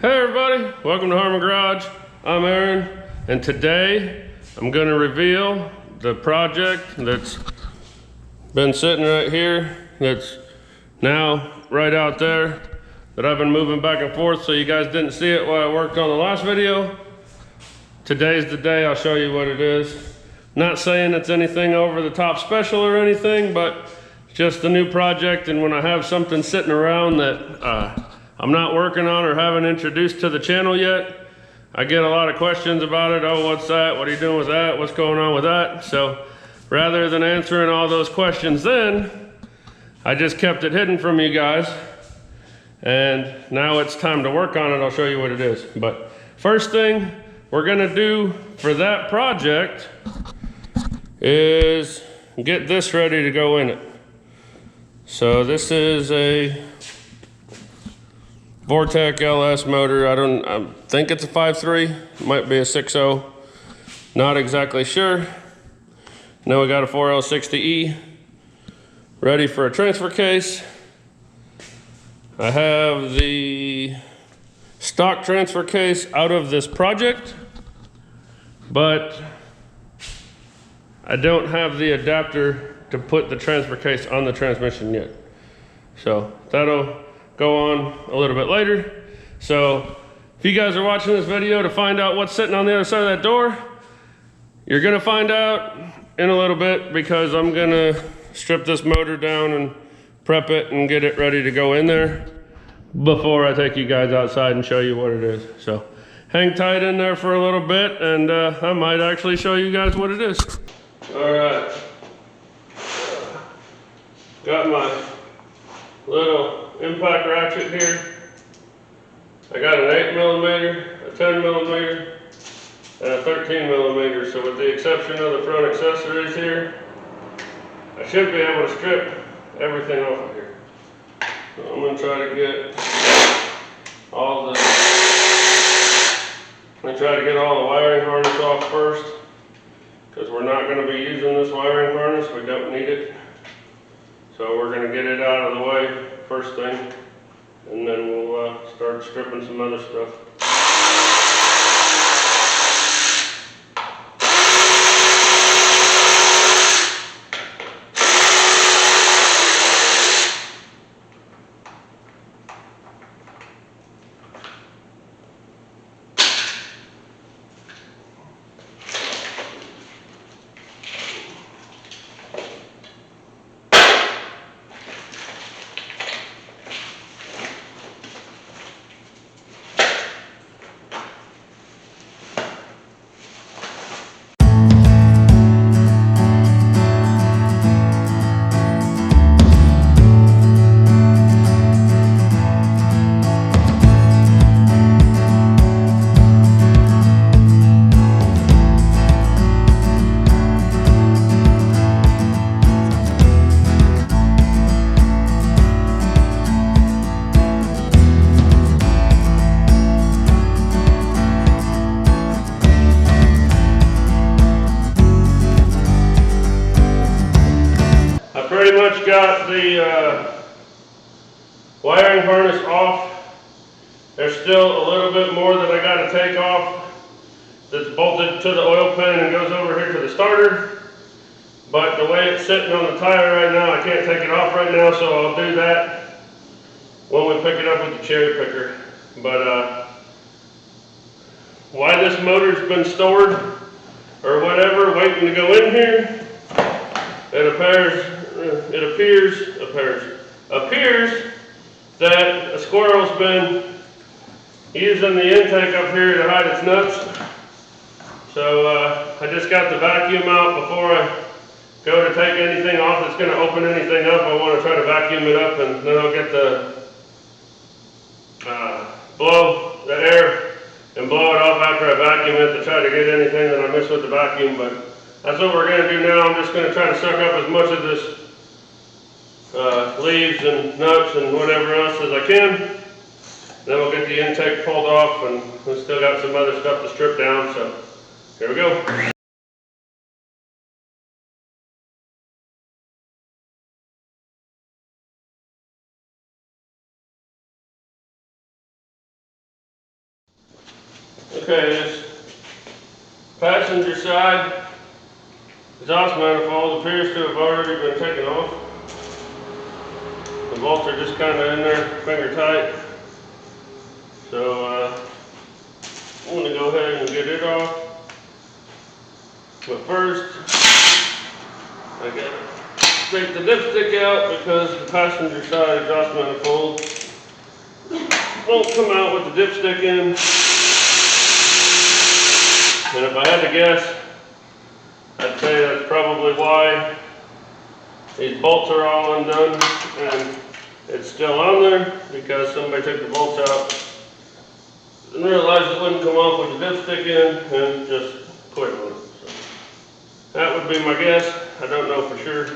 Hey everybody, welcome to Harmon Garage. I'm Aaron, and today I'm going to reveal the project that's been sitting right here, that's now right out there, that I've been moving back and forth so you guys didn't see it while I worked on the last video. Today's the day I'll show you what it is. Not saying it's anything over the top special or anything, but just a new project, and when I have something sitting around that I'm not working on or haven't introduced to the channel yet, I get a lot of questions about it. Oh, what's that? What are you doing with that? What's going on with that? So rather than answering all those questions then, I just kept it hidden from you guys. And now it's time to work on it. I'll show you what it is. But first thing we're gonna do for that project is get this ready to go in it. So this is a Vortec LS motor. I think it's a 5.3, might be a 6.0, not exactly sure. Now we got a 4L60E ready for a transfer case. I have the stock transfer case out of this project, but I don't have the adapter to put the transfer case on the transmission yet. So that'll go on a little bit later. So if you guys are watching this video to find out what's sitting on the other side of that door, you're gonna find out in a little bit, because I'm gonna strip this motor down and prep it and get it ready to go in there before I take you guys outside and show you what it is. So hang tight in there for a little bit, and I might actually show you guys what it is. All right, got my little impact ratchet here. I got an 8mm, a 10mm, and a 13mm. So with the exception of the front accessories here, I should be able to strip everything off of here. So I'm gonna try to get all the wiring harness off first, because we're not gonna be using this wiring harness. We don't need it. So we're gonna get it out of the way first thing, and then we'll start stripping some other stuff. Pretty much got the wiring harness off. There's still a little bit more that I got to take off that's bolted to the oil pan and goes over here to the starter. But the way it's sitting on the tire right now, I can't take it off right now, so I'll do that when we pick it up with the cherry picker. But why this motor's been stored or whatever, waiting to go in here, it appears that a squirrel's been using the intake up here to hide its nuts. So I just got the vacuum out before I go to take anything off that's going to open anything up. I want to try to vacuum it up, and then I'll get the blow the air and blow it off after I vacuum it to try to get anything that I miss with the vacuum. But that's what we're going to do now. I'm just going to try to suck up as much of this leaves and nuts and whatever else as I can. Then we'll get the intake pulled off, and we've still got some other stuff to strip down. So here we go. Okay, this passenger side exhaust manifold appears to have already been taken off. The bolts are just kind of in there, finger tight. So I'm going to go ahead and get it off. But first, I got to take the dipstick out because the passenger side exhaust manifold won't come out with the dipstick in. And if I had to guess, I'd say that's probably why these bolts are all undone and it's still on there, because somebody took the bolts out and realized it wouldn't come off with the dipstick in and just quit on it. So that would be my guess. I don't know for sure.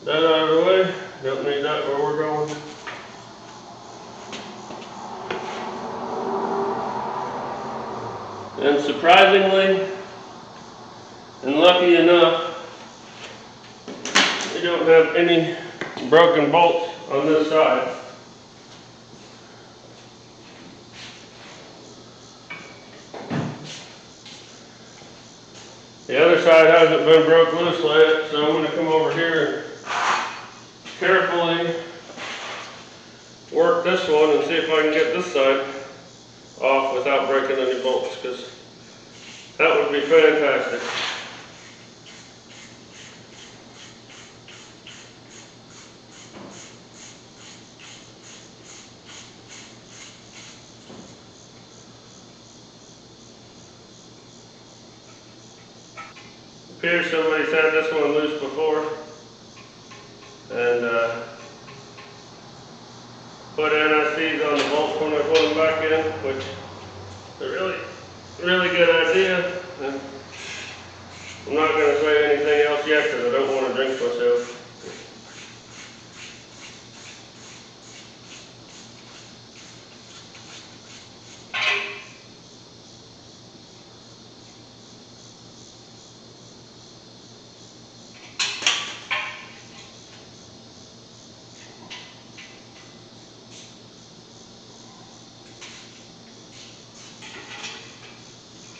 That out of the way, don't need that where we're going. And surprisingly, and lucky enough, we don't have any broken bolts on this side. The other side hasn't been broke loose yet, so I'm going to come over here and carefully work this one and see if I can get this side off without breaking any bolts, because that would be fantastic. Appears somebody's had this one loose before and put NSCs on the bolts when I put them back in, which is a really good idea. And I'm not going to say anything else yet because I don't want to jinx myself.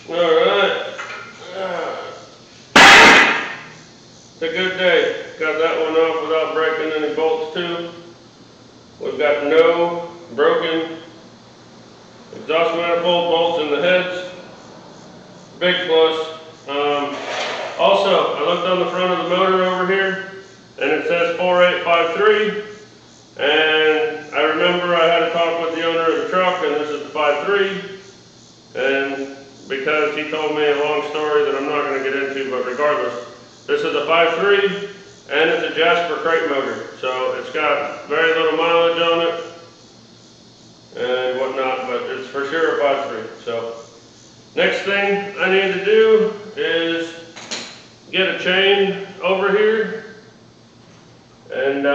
Alright, it's a good day. Got that one off without breaking any bolts too. We've got no broken exhaust manifold bolts in the heads. Big plus. Also, I looked on the front of the motor over here and it says 4853. And I remember I had a talk with the owner of the truck, and this is the 53. And because he told me a long story that I'm not going to get into, but regardless, this is a 5.3 and it's a Jasper crate motor, so it's got very little mileage on it and whatnot, but it's for sure a 5.3. So next thing I need to do is get a chain over here and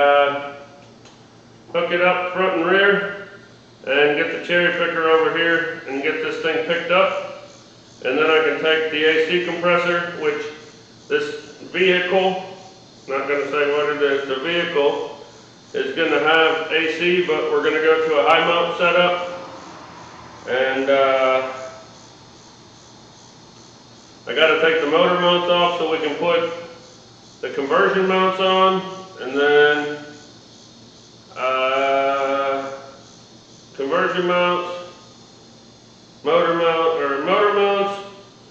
hook it up front and rear and get the cherry picker over here and get this thing picked up. And then I can take the AC compressor, which this vehicle, not going to say what it is, the vehicle is going to have AC, but we're going to go to a high mount setup. And I got to take the motor mounts off so we can put the conversion mounts on, and then conversion mounts, motor mounts,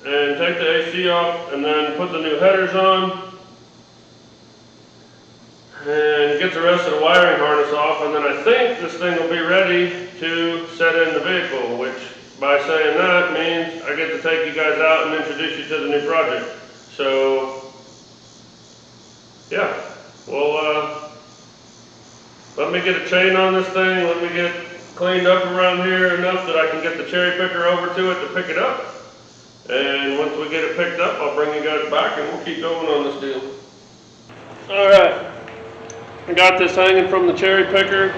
and take the AC off, and then put the new headers on, and get the rest of the wiring harness off, and then I think this thing will be ready to set in the vehicle, which by saying that means I get to take you guys out and introduce you to the new project. So yeah, well, let me get a chain on this thing, let me get cleaned up around here enough that I can get the cherry picker over to it to pick it up. And once we get it picked up, I'll bring you guys back and we'll keep going on this deal. All right, I got this hanging from the cherry picker.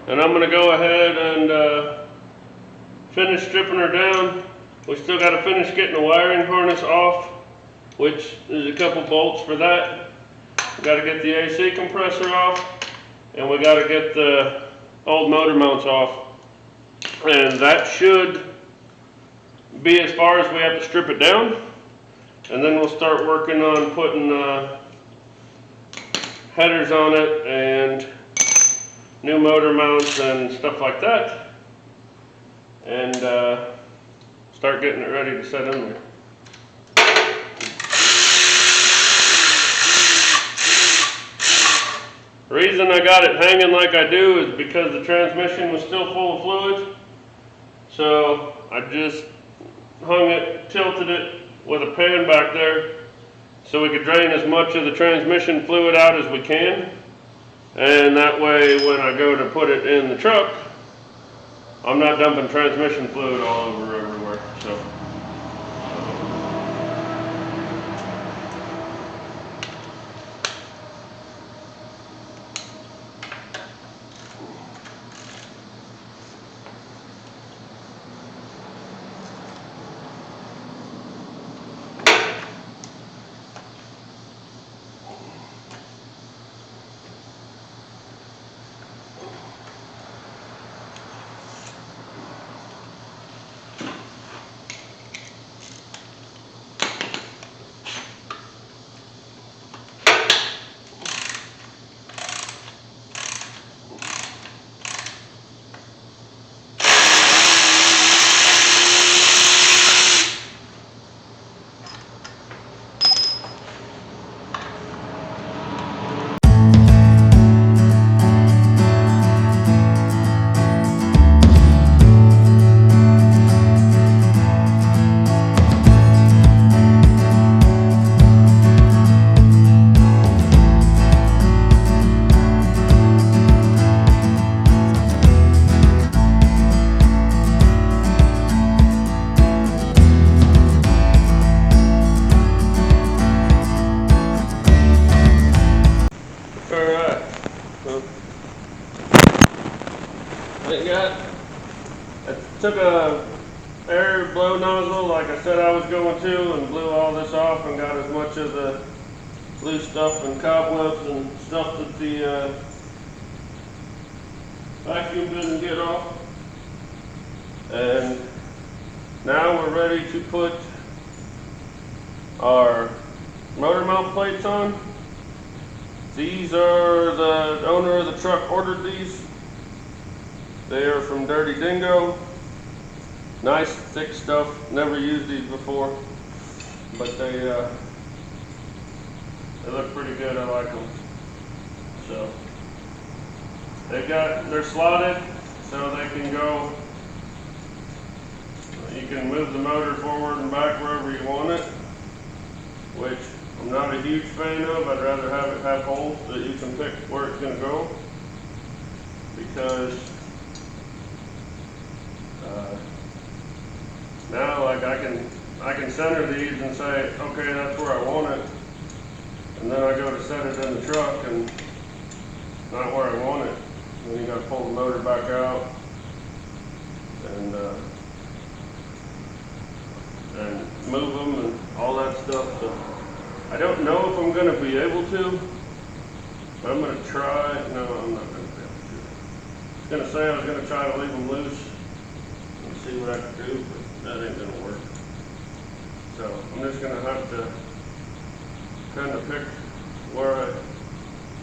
And I'm gonna go ahead and finish stripping her down. We still gotta finish getting the wiring harness off, which is a couple bolts for that. We gotta get the AC compressor off, and we gotta get the old motor mounts off. And that should be as far as we have to strip it down. And then we'll start working on putting headers on it and new motor mounts and stuff like that. And start getting it ready to set in there. The reason I got it hanging like I do is because the transmission was still full of fluid. So I just hung it, tilted it with a pan back there so we could drain as much of the transmission fluid out as we can. And that way when I go to put it in the truck, I'm not dumping transmission fluid all over everywhere. So. I took a air blow nozzle like I said I was going to and blew all this off and got as much of the loose stuff and cobwebs and stuff that the vacuum didn't get off. And now we're ready to put our motor mount plates on. These are, the owner of the truck ordered these. They are from Dirty Dingo. Nice thick stuff. Never used these before, but they look pretty good. I like them. So they're slotted so they can go. You can move the motor forward and back wherever you want it, which I'm not a huge fan of. I'd rather have it have holes that you can pick where it's going to go, because now like I can center these and say, okay, that's where I want it, and then I go to set it in the truck and not where I want it. Then you got to pull the motor back out and move them and all that stuff. So I don't know if I'm going to be able to, but I'm going to try. No, I'm not going to be able to. I was going to say I was going to try to leave them loose and see what I can do, but that ain't going to work. So I'm just going to have to kind of pick where I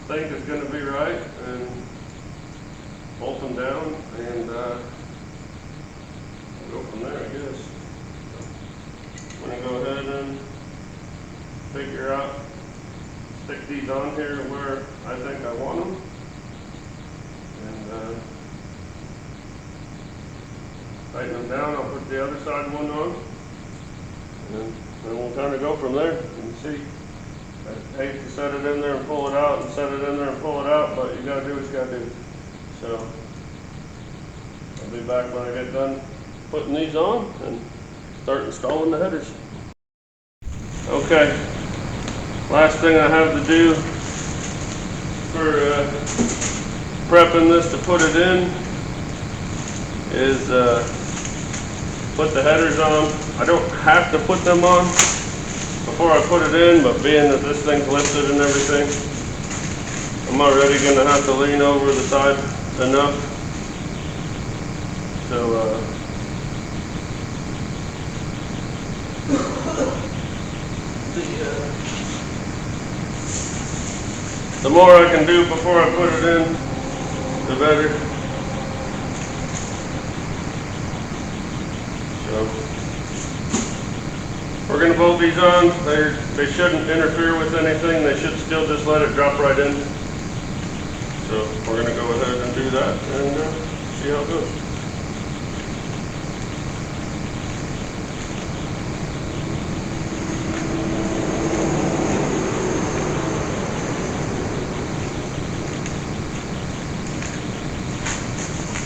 think is going to be right and bolt them down and go from there, I guess. I'm going to go ahead and figure out, stick these on here where I think I want them, and tighten them down. I'll put the other side one on, and then we'll kind of go from there and see. I hate to set it in there and pull it out and set it in there and pull it out, but you got to do what you got to do. So I'll be back when I get done putting these on and start installing the headers. Okay, last thing I have to do for prepping this to put it in is put the headers on. I don't have to put them on before I put it in, but being that this thing's lifted and everything, I'm already going to have to lean over the side enough so the more I can do before I put it in, the better. So we're going to bolt these on. They shouldn't interfere with anything. They should still just let it drop right in. So we're going to go ahead and do that and see how it goes.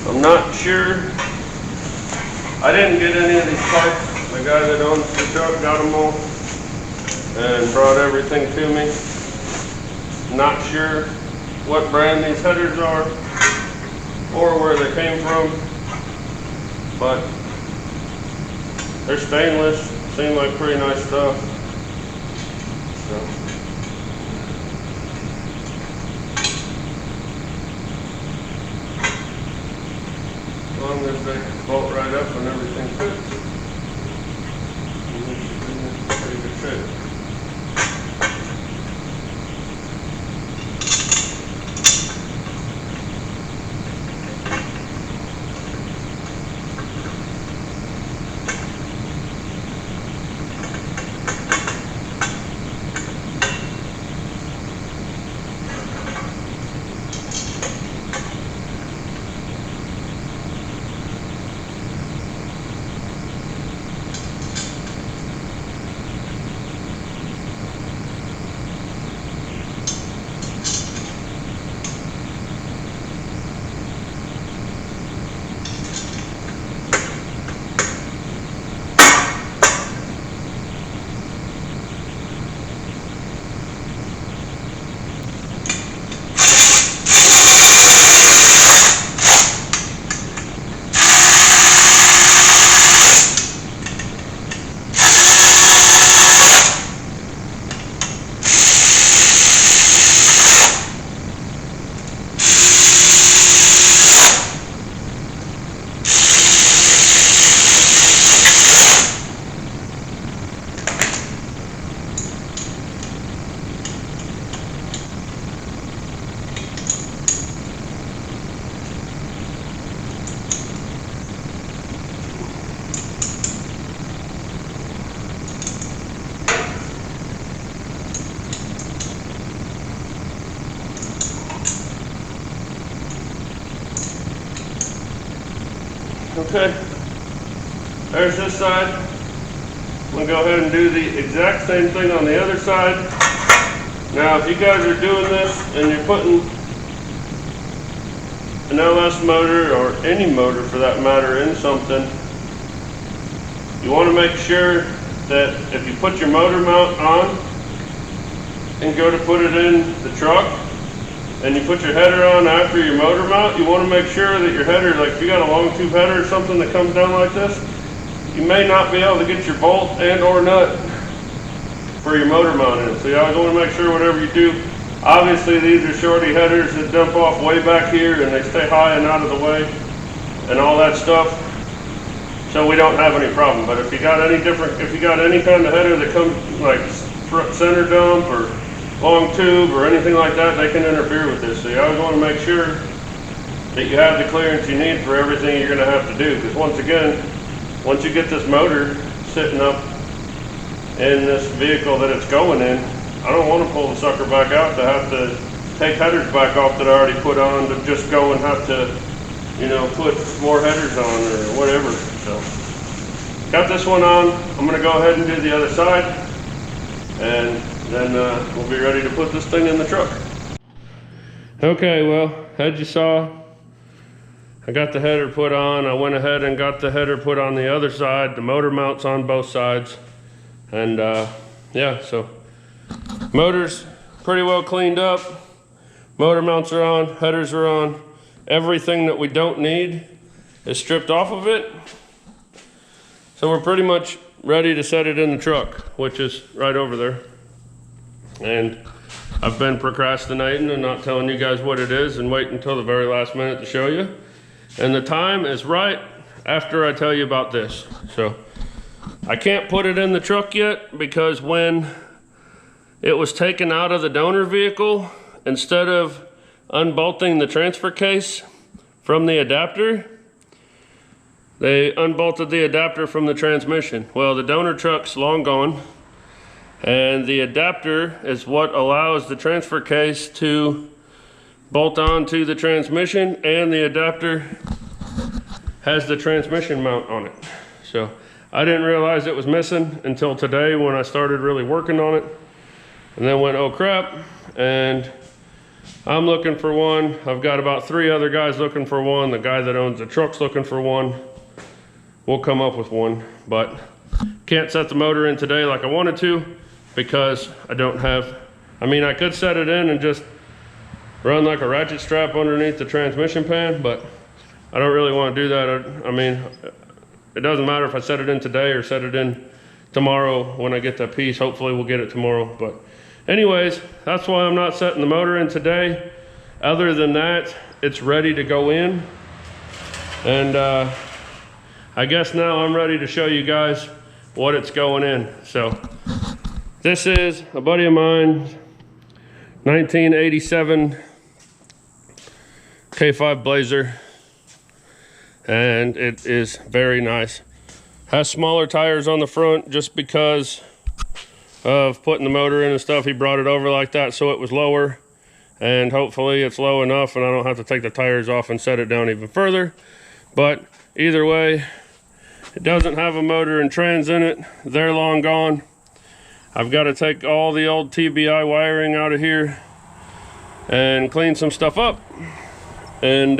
I'm not sure. I didn't get any of these parts. The guy that owns the truck got them all and brought everything to me. Not sure what brand these headers are or where they came from, but they're stainless. Seem like pretty nice stuff. So. As long as they bolt right up and everything fits, we should be in pretty good shape. Okay, there's this side. I'm going to go ahead and do the exact same thing on the other side. Now, if you guys are doing this and you're putting an LS motor, or any motor for that matter, in something, you want to make sure that if you put your motor mount on and go to put it in the truck, and you put your header on after your motor mount, you want to make sure that your header, like if you got a long tube header or something that comes down like this, you may not be able to get your bolt and or nut for your motor mount in. So you always want to make sure whatever you do, obviously these are shorty headers that dump off way back here and they stay high and out of the way and all that stuff, so we don't have any problem. But if you got any kind of header that comes like center dump or long tube or anything like that, they can interfere with this. So you always want to make sure that you have the clearance you need for everything you're going to have to do. Because once again, once you get this motor sitting up in this vehicle that it's going in, I don't want to pull the sucker back out to have to take headers back off that I already put on to just go and have to, you know, put more headers on or whatever. So got this one on. I'm going to go ahead and do the other side, and then we'll be ready to put this thing in the truck. Okay, well, as you saw, I got the header put on. I went ahead and got the header put on the other side. The motor mounts on both sides. And yeah, so motor's pretty well cleaned up. Motor mounts are on, headers are on. Everything that we don't need is stripped off of it. So we're pretty much ready to set it in the truck, which is right over there. And I've been procrastinating and not telling you guys what it is and waiting until the very last minute to show you. And the time is right after I tell you about this. So I can't put it in the truck yet because when it was taken out of the donor vehicle, instead of unbolting the transfer case from the adapter, they unbolted the adapter from the transmission. Well, the donor truck's long gone, and the adapter is what allows the transfer case to bolt on to the transmission, and the adapter has the transmission mount on it. So I didn't realize it was missing until today when I started really working on it, and then went, oh crap, and I'm looking for one. I've got about 3 other guys looking for one. The guy that owns the truck's looking for one. We'll come up with one, but can't set the motor in today like I wanted to because I don't have, I mean, I could set it in and just run like a ratchet strap underneath the transmission pan, but I don't really want to do that. I mean, it doesn't matter if I set it in today or set it in tomorrow when I get that piece. Hopefully we'll get it tomorrow, but anyways, that's why I'm not setting the motor in today. Other than that, it's ready to go in. And I guess now I'm ready to show you guys what it's going in. So this is a buddy of mine, 1987 K5 Blazer, and it is very nice. Has smaller tires on the front just because of putting the motor in and stuff. He brought it over like that so it was lower, and hopefully it's low enough and I don't have to take the tires off and set it down even further. But either way, it doesn't have a motor and trans in it. They're long gone. I've got to take all the old TBI wiring out of here and clean some stuff up and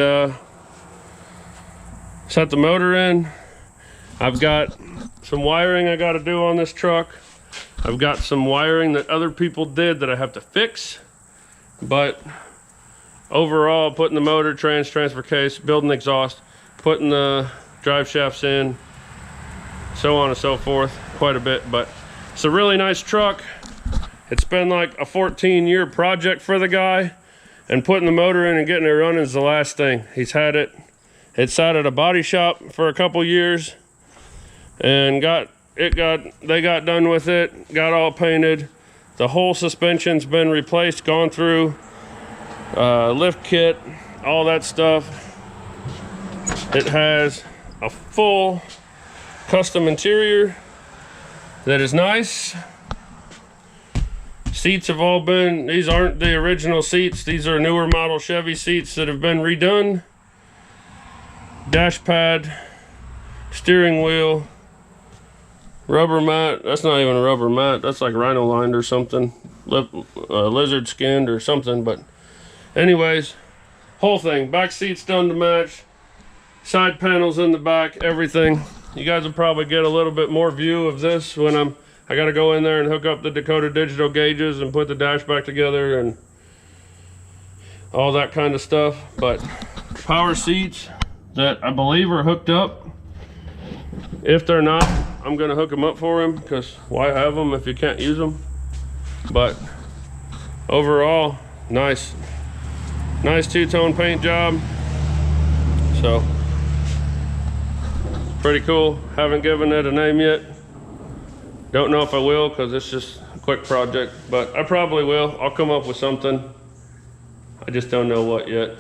set the motor in. I've got some wiring I got to do on this truck. I've got some wiring that other people did that I have to fix. But overall, putting the motor, transfer case, building the exhaust, putting the drive shafts in, so on and so forth, quite a bit. But it's a really nice truck. It's been like a 14-year project for the guy, and putting the motor in and getting it running is the last thing. He's had it. It sat at a body shop for a couple years and they got done with it, got all painted. The whole suspension's been replaced, gone through lift kit, all that stuff. It has a full custom interior that is nice. Seats have all been, these aren't the original seats, these are newer model Chevy seats that have been redone. Dash pad, steering wheel, rubber mat. That's not even a rubber mat, that's like rhino lined or something, lizard skinned or something. But anyways, whole thing, back seats done to match, side panels in the back, everything. You guys will probably get a little bit more view of this when I got to go in there and hook up the Dakota digital gauges and put the dash back together and all that kind of stuff. But power seats that I believe are hooked up. If they're not, I'm gonna hook them up for him, because why have them if you can't use them? But overall, nice two-tone paint job. So pretty cool. Haven't given it a name yet. Don't know if I will, because it's just a quick project, but I probably will. I'll come up with something. I just don't know what yet.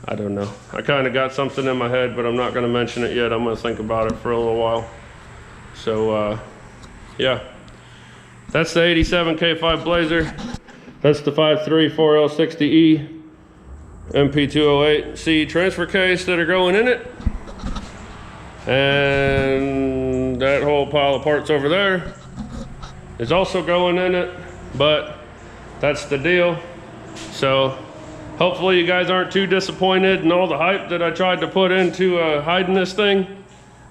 I don't know. I kind of got something in my head, but I'm not going to mention it yet. I'm going to think about it for a little while. So yeah, that's the 87 K5 Blazer. That's the 5.3 4L60E MP208C transfer case that are going in it. And that whole pile of parts over there is also going in it, but that's the deal. So Hopefully you guys aren't too disappointed in all the hype that I tried to put into hiding this thing.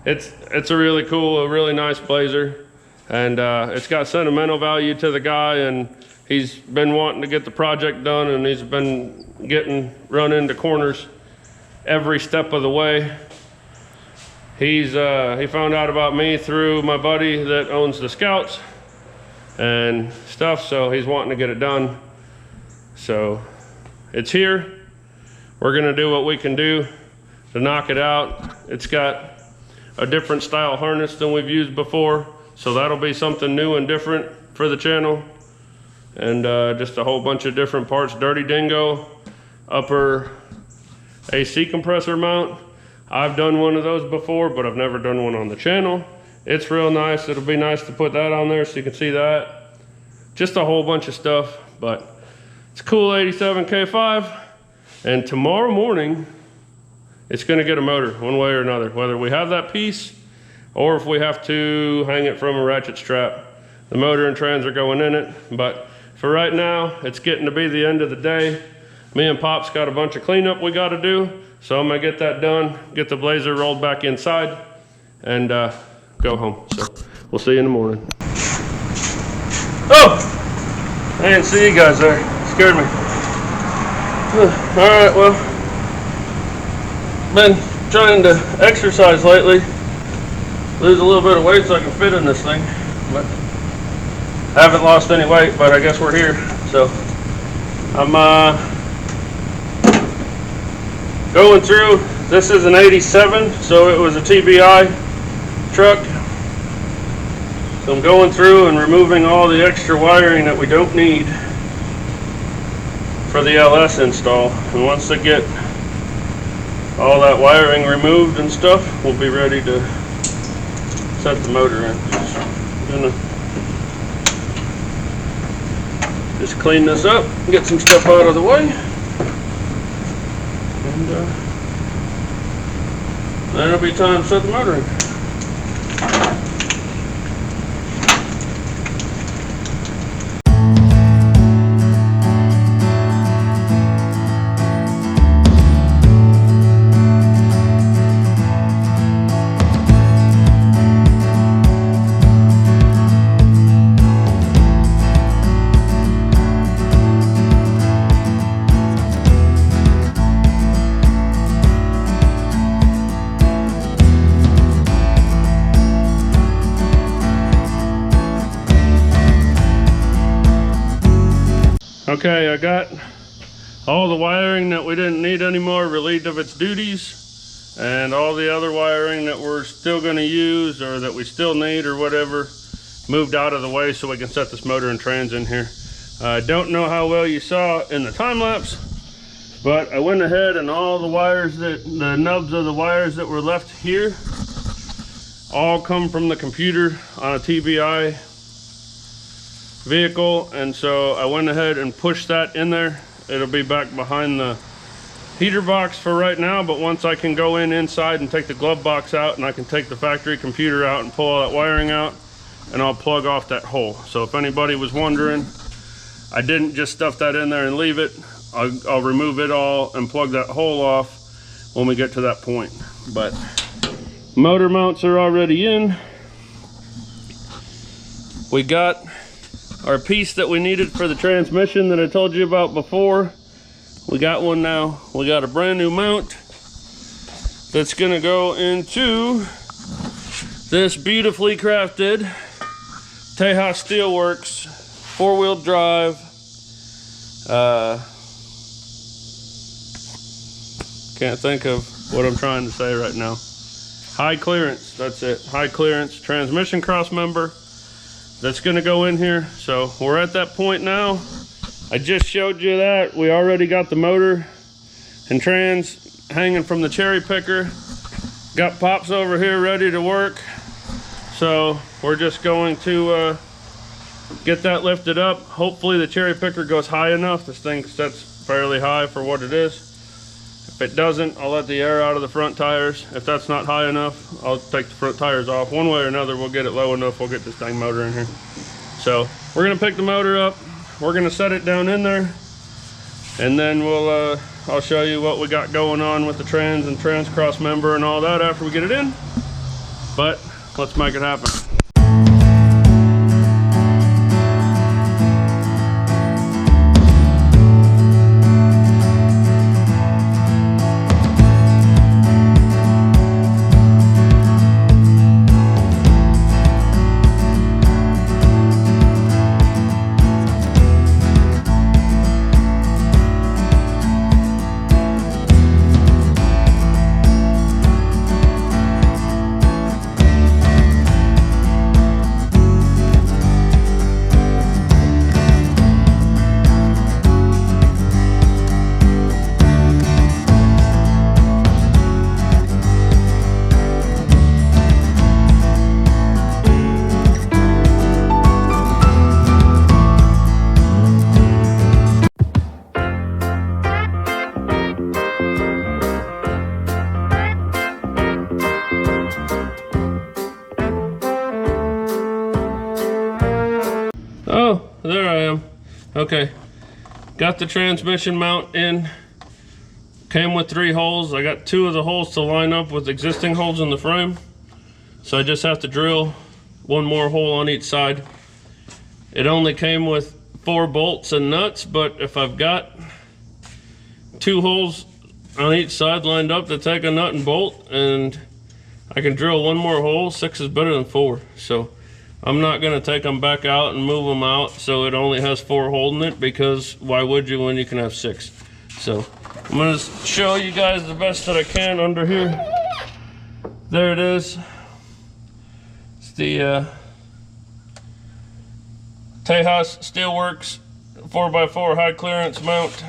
It's a really cool, a really nice Blazer, and it's got sentimental value to the guy, and he's been wanting to get the project done, and he's been run into corners every step of the way. He found out about me through my buddy that owns the Scouts and stuff, so he's wanting to get it done. So it's here. We're gonna do what we can do to knock it out. It's got a different style harness than we've used before, so that'll be something new and different for the channel. And just a whole bunch of different parts. Dirty Dingo upper AC compressor mount. I've done one of those before, but I've never done one on the channel. It's real nice. It'll be nice to put that on there so you can see that. Just a whole bunch of stuff, but it's a cool 87 K5. And tomorrow morning, it's gonna get a motor one way or another, whether we have that piece or if we have to hang it from a ratchet strap. The motor and trans are going in it, but for right now, it's getting to be the end of the day. Me and Pop's got a bunch of cleanup we gotta do, so I'm gonna get that done, get the Blazer rolled back inside, and go home. So we'll see you in the morning. Oh, I didn't see you guys there. Scared me. All right, well, been trying to exercise lately, lose a little bit of weight so I can fit in this thing, but haven't lost any weight, but I guess we're here. So I'm going through. This is an 87, so it was a TBI truck. So I'm going through and removing all the extra wiring that we don't need for the LS install, and once I get all that wiring removed and stuff, we'll be ready to set the motor in. I'm gonna just clean this up, get some stuff out of the way, and then it'll be time to set the motor in. Okay, I got all the wiring that we didn't need anymore relieved of its duties, and all the other wiring that we're still going to use or that we still need or whatever moved out of the way so we can set this motor and trans in here. I don't know how well you saw in the time lapse, but I went ahead and all the wires, the nubs of the wires that were left here all come from the computer on a TBI vehicle, and so I went ahead and pushed that in there. It'll be back behind the heater box for right now, but once I can go inside and take the glove box out, and I can take the factory computer out and pull all that wiring out, and I'll plug off that hole. So if anybody was wondering, I didn't just stuff that in there and leave it. I'll remove it all and plug that hole off when we get to that point. But motor mounts are already in. We got our piece that we needed for the transmission that I told you about before. We got one now. We got a brand new mount that's gonna go into this beautifully crafted Tejas Steelworks 4-wheel drive. Can't think of what I'm trying to say right now. High clearance, that's it. High clearance transmission cross member. That's gonna go in here. So we're at that point now. I just showed you that. We already got the motor and trans hanging from the cherry picker. Got Pops over here ready to work. So we're just going to get that lifted up. Hopefully the cherry picker goes high enough. This thing sets fairly high for what it is. If it doesn't, I'll let the air out of the front tires. If that's not high enough, I'll take the front tires off. One way or another, we'll get it low enough, we'll get this dang motor in here. So we're gonna pick the motor up, we're gonna set it down in there, And then I'll show you what we got going on with the trans and trans cross member and all that after we get it in. But let's make it happen. Oh, there I am. Okay, got the transmission mount in. Came with 3 holes. I got 2 of the holes to line up with existing holes in the frame. So I just have to drill 1 more hole on each side. It only came with 4 bolts and nuts, but if I've got 2 holes on each side lined up to take a nut and bolt, and I can drill 1 more hole, 6 is better than 4. So I'm not gonna take them back out and move them out so it only has 4 holding it, because why would you when you can have 6? So I'm gonna show you guys the best that I can under here. There it is. It's the Tejas Steelworks 4x4 high clearance mount.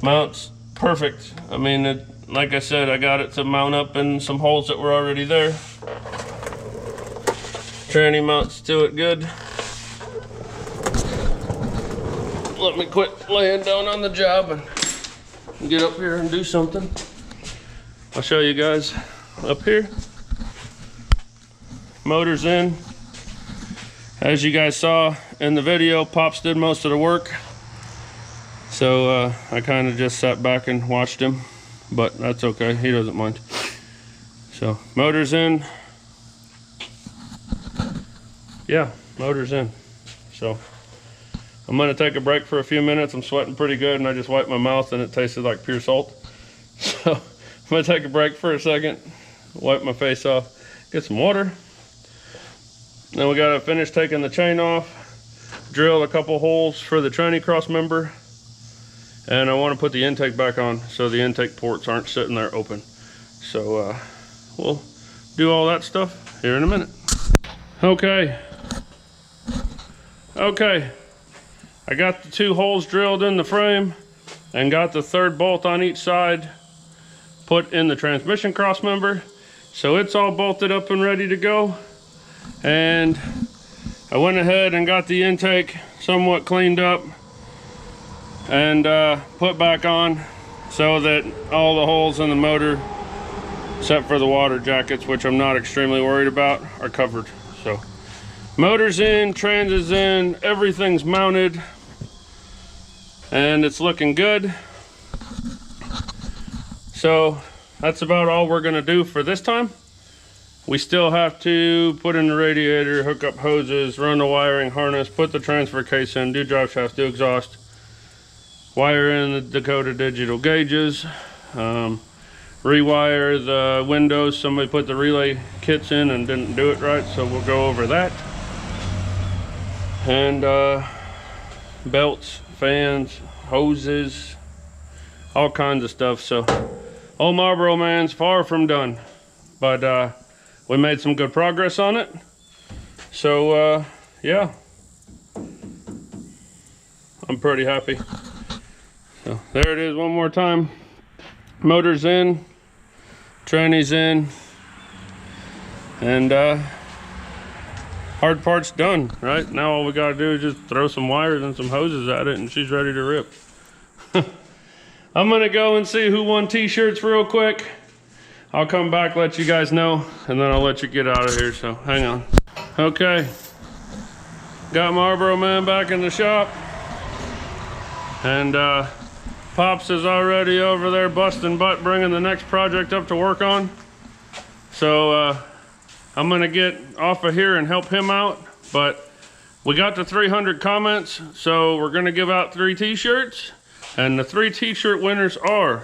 Mounts perfect. I mean, like I said, I got it to mount up in some holes that were already there. Tranny mounts to it good. Let me quit laying down on the job and get up here and do something. I'll show you guys up here. Motor's in. As you guys saw in the video, Pops did most of the work. So I kind of just sat back and watched him, but that's okay, he doesn't mind. So motor's in. Yeah, motor's in. So I'm gonna take a break for a few minutes. I'm sweating pretty good and I just wiped my mouth and it tasted like pure salt. So I'm gonna take a break for a second, wipe my face off, get some water. Then we gotta finish taking the chain off, drill a couple holes for the tranny cross member, and I wanna put the intake back on so the intake ports aren't sitting there open. So we'll do all that stuff here in a minute. Okay, I got the 2 holes drilled in the frame and got the 3rd bolt on each side put in the transmission cross member. So it's all bolted up and ready to go. And I went ahead and got the intake somewhat cleaned up and put back on so that all the holes in the motor, except for the water jackets, which I'm not extremely worried about, are covered. So motor's in, trans is in, everything's mounted, and it's looking good. So that's about all we're gonna do for this time. We still have to put in the radiator, hook up hoses, run the wiring harness, put the transfer case in, do drive shaft, do exhaust, wire in the Dakota digital gauges, rewire the windows. Somebody put the relay kits in and didn't do it right, so we'll go over that. And belts, fans, hoses, all kinds of stuff. So old Marlboro man's far from done, but we made some good progress on it. So yeah, I'm pretty happy. So there it is one more time. Motor's in, tranny's in, and hard part's done. Right now all we gotta do is just throw some wires and some hoses at it and she's ready to rip. I'm gonna go and see who won t-shirts real quick. I'll come back, let you guys know, and then I'll let you get out of here, so hang on. Okay, got Marlboro Man back in the shop. And Pops is already over there busting butt, bringing the next project up to work on. So I'm gonna get off of here and help him out. But we got to 300 comments, so we're gonna give out 3 t-shirts. And the 3 t-shirt winners are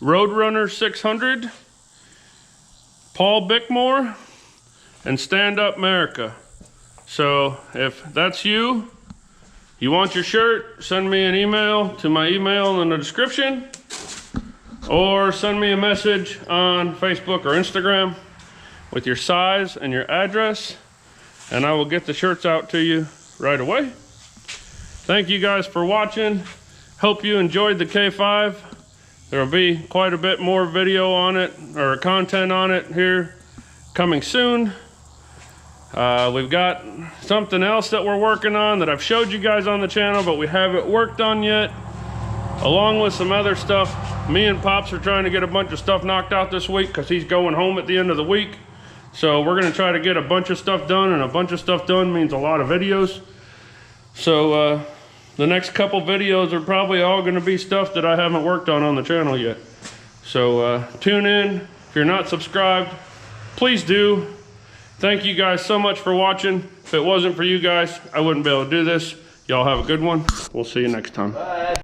Roadrunner 600, Paul Bickmore, and Stand Up America. So if that's you, you want your shirt, send me an email to my email in the description, or send me a message on Facebook or Instagram with your size and your address, and I will get the shirts out to you right away. Thank you guys for watching. Hope you enjoyed the K5. There will be quite a bit more video on it, or content on it here coming soon. We've got something else that we're working on that I've showed you guys on the channel, but we haven't worked on yet, along with some other stuff. Me and Pops are trying to get a bunch of stuff knocked out this week because he's going home at the end of the week. So we're gonna try to get a bunch of stuff done, and a bunch of stuff done means a lot of videos. So the next couple videos are probably all gonna be stuff that I haven't worked on the channel yet. So tune in. If you're not subscribed, please do. Thank you guys so much for watching. If it wasn't for you guys, I wouldn't be able to do this. Y'all have a good one. We'll see you next time. Bye.